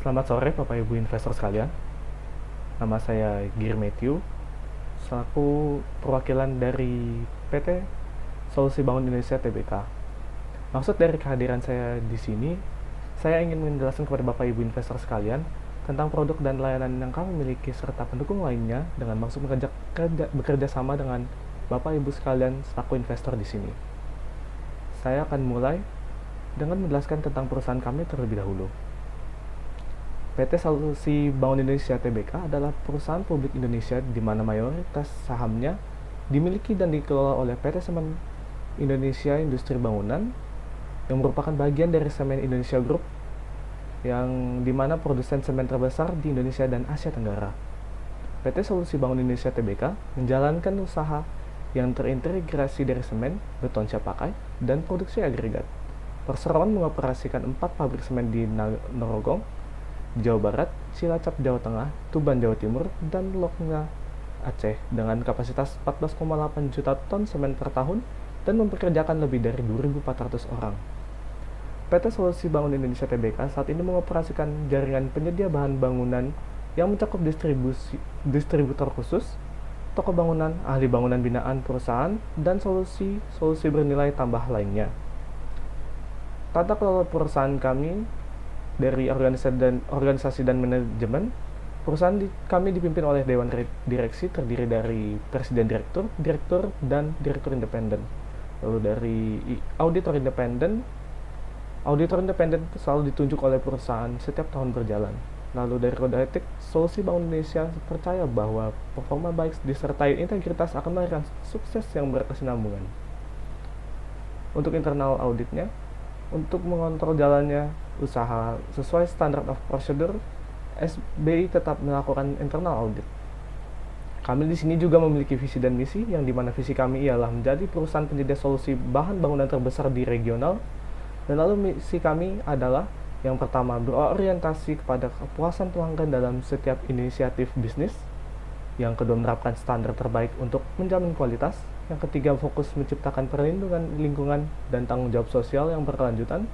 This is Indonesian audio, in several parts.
Selamat sore Bapak Ibu investor sekalian. Nama saya Gir Matthew, selaku perwakilan dari PT Solusi Bangun Indonesia Tbk. Maksud dari kehadiran saya di sini, saya ingin menjelaskan kepada Bapak Ibu investor sekalian tentang produk dan layanan yang kami miliki serta pendukung lainnya dengan maksud bekerja sama dengan Bapak Ibu sekalian selaku investor di sini. Saya akan mulai dengan menjelaskan tentang perusahaan kami terlebih dahulu. PT Solusi Bangun Indonesia Tbk adalah perusahaan publik Indonesia di mana mayoritas sahamnya dimiliki dan dikelola oleh PT Semen Indonesia Industri Bangunan yang merupakan bagian dari Semen Indonesia Group yang dimana produsen semen terbesar di Indonesia dan Asia Tenggara. PT Solusi Bangun Indonesia Tbk menjalankan usaha yang terintegrasi dari semen, beton siap pakai, dan produksi agregat. Perseroan mengoperasikan 4 pabrik semen di Narogong, Jawa Barat, Cilacap, Jawa Tengah, Tuban, Jawa Timur, dan Lokna, Aceh dengan kapasitas 14,8 juta ton semen per tahun dan mempekerjakan lebih dari 2.400 orang. PT Solusi Bangun Indonesia Tbk saat ini mengoperasikan jaringan penyedia bahan bangunan yang mencakup distributor khusus, toko bangunan, ahli bangunan binaan perusahaan, dan solusi bernilai tambah lainnya. Tata kelola perusahaan kami dari organisasi dan manajemen, perusahaan kami dipimpin oleh Dewan Direksi terdiri dari Presiden Direktur, dan Direktur Independen. Lalu dari Auditor Independen selalu ditunjuk oleh perusahaan setiap tahun berjalan. Lalu dari Kode Etik, Solusi Bangun Indonesia percaya bahwa performa baik disertai integritas akan melahirkan sukses yang berkesinambungan. Untuk internal auditnya, untuk mengontrol jalannya usaha sesuai standard of procedure, SBI tetap melakukan internal audit. Kami di sini juga memiliki visi dan misi, yang dimana visi kami ialah menjadi perusahaan penyedia solusi bahan bangunan terbesar di regional, dan lalu misi kami adalah yang pertama berorientasi kepada kepuasan pelanggan dalam setiap inisiatif bisnis, yang kedua menerapkan standar terbaik untuk menjamin kualitas, yang ketiga fokus menciptakan perlindungan lingkungan dan tanggung jawab sosial yang berkelanjutan,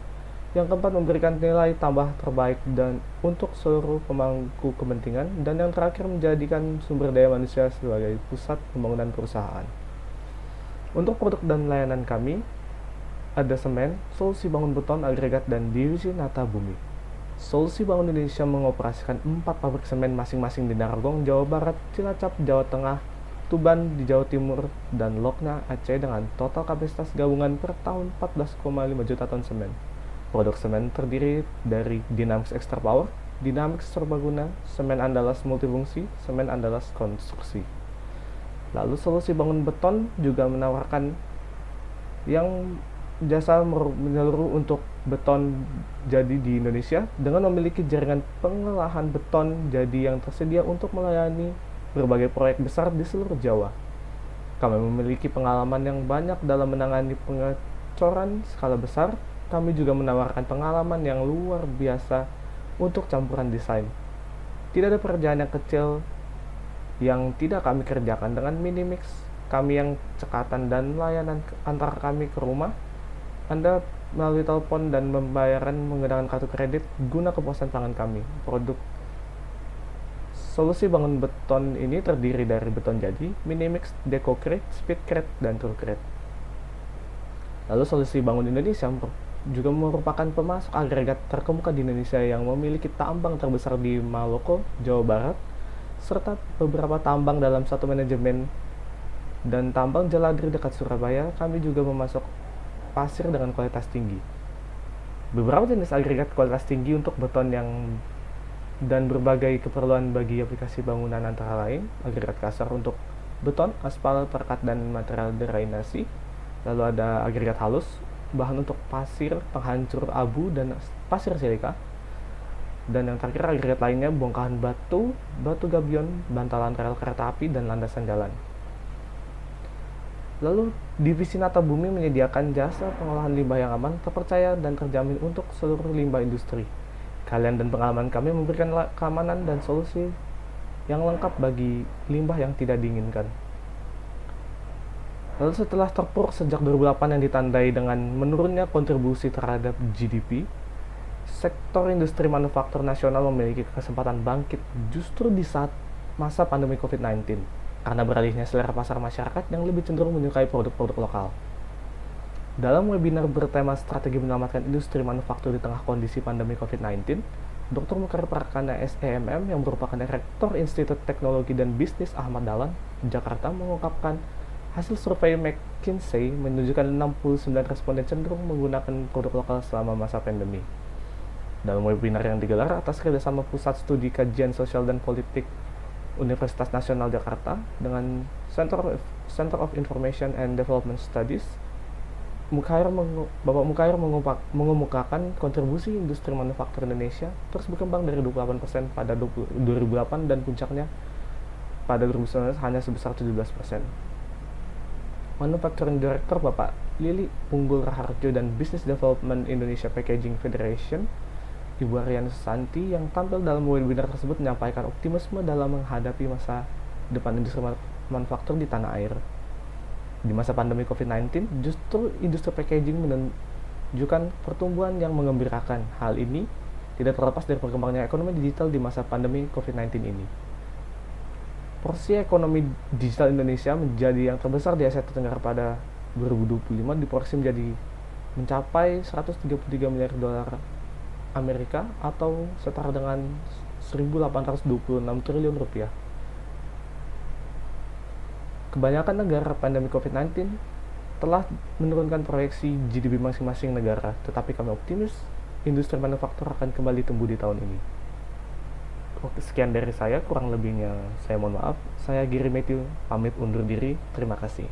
yang keempat memberikan nilai tambah terbaik dan untuk seluruh pemangku kepentingan, dan yang terakhir menjadikan sumber daya manusia sebagai pusat pembangunan perusahaan. Untuk produk dan layanan kami ada semen, solusi bangun beton, agregat, dan divisi Nata Bumi. Solusi Bangun Indonesia mengoperasikan 4 pabrik semen masing-masing di Narogong, Jawa Barat, Cilacap, Jawa Tengah, Tuban di Jawa Timur, dan Lokna, Aceh dengan total kapasitas gabungan per tahun 14,5 juta ton semen. Produk semen terdiri dari Dynamics Extra Power, Dynamics Serbaguna, Semen Andalas Multifungsi, Semen Andalas Konstruksi. Lalu Solusi Bangun Beton juga menawarkan yang jasa menyeluruh untuk beton jadi di Indonesia dengan memiliki jaringan pengolahan beton jadi yang tersedia untuk melayani berbagai proyek besar di seluruh Jawa. Kami memiliki pengalaman yang banyak dalam menangani pengecoran skala besar. Kami juga menawarkan pengalaman yang luar biasa untuk campuran desain. Tidak ada pekerjaan yang kecil yang tidak kami kerjakan dengan Minimix. Kami yang cekatan dan layanan antar kami ke rumah Anda melalui telepon dan pembayaran menggunakan kartu kredit guna kepuasan pelanggan kami. Produk Solusi Bangun Beton ini terdiri dari beton jadi, Minimix, Decocrete, Speedcrete, dan Toolcrete. Lalu Solusi Bangun Indonesia juga merupakan pemasok agregat terkemuka di Indonesia yang memiliki tambang terbesar di Maloko, Jawa Barat, serta beberapa tambang dalam satu manajemen dan tambang Jeladri dekat Surabaya. Kami juga memasok pasir dengan kualitas tinggi. Beberapa jenis agregat kualitas tinggi untuk beton dan berbagai keperluan bagi aplikasi bangunan antara lain agregat kasar untuk beton, aspal, perkat, dan material drainasi. Lalu ada agregat halus, bahan untuk pasir, penghancur abu, dan pasir silika. Dan yang terakhir agregat lainnya bongkahan batu gabion, bantalan rel kereta api, dan landasan jalan. Lalu, divisi Nata Bumi menyediakan jasa pengolahan limbah yang aman, terpercaya, dan terjamin untuk seluruh limbah industri. Kalian dan pengalaman kami memberikan keamanan dan solusi yang lengkap bagi limbah yang tidak diinginkan. Lalu setelah terpuruk sejak 2008 yang ditandai dengan menurunnya kontribusi terhadap GDP, Sektor industri manufaktur nasional memiliki kesempatan bangkit justru di saat masa pandemi COVID-19 karena beralihnya selera pasar masyarakat yang lebih cenderung menyukai produk-produk lokal. Dalam webinar bertema strategi menyelamatkan industri manufaktur di tengah kondisi pandemi COVID-19, Dr. Mukar Prakana SEMM yang merupakan Rektor Institut Teknologi dan Bisnis Ahmad Dahlan, Jakarta mengungkapkan hasil survei McKinsey menunjukkan 69 responden cenderung menggunakan produk lokal selama masa pandemi. Dalam webinar yang digelar atas kerjasama Pusat Studi Kajian Sosial dan Politik Universitas Nasional Jakarta dengan Center of Information and Development Studies, Bapak Mukhair mengemukakan kontribusi industri manufaktur Indonesia terus berkembang dari 28% pada 2008 dan puncaknya pada 2019 hanya sebesar 17%. Manufacturing Director Bapak Lili Unggul Raharjo dan Business Development Indonesia Packaging Federation Ibu Ariana Susanti yang tampil dalam webinar tersebut menyampaikan optimisme dalam menghadapi masa depan industri manufaktur di tanah air. Di masa pandemi COVID-19, justru industri packaging menunjukkan pertumbuhan yang menggembirakan. Hal ini tidak terlepas dari perkembangannya ekonomi digital di masa pandemi COVID-19 ini. Porsi ekonomi digital Indonesia menjadi yang terbesar di Asia Tenggara pada 2025, diporsi mencapai 133 miliar dolar Amerika atau setara dengan 1.826 triliun rupiah. Kebanyakan negara pandemi COVID-19 telah menurunkan proyeksi GDP masing-masing negara, tetapi kami optimis industri manufaktur akan kembali tumbuh di tahun ini. Oke, sekian dari saya, kurang lebihnya saya mohon maaf. Saya Giri Matthew, pamit undur diri. Terima kasih.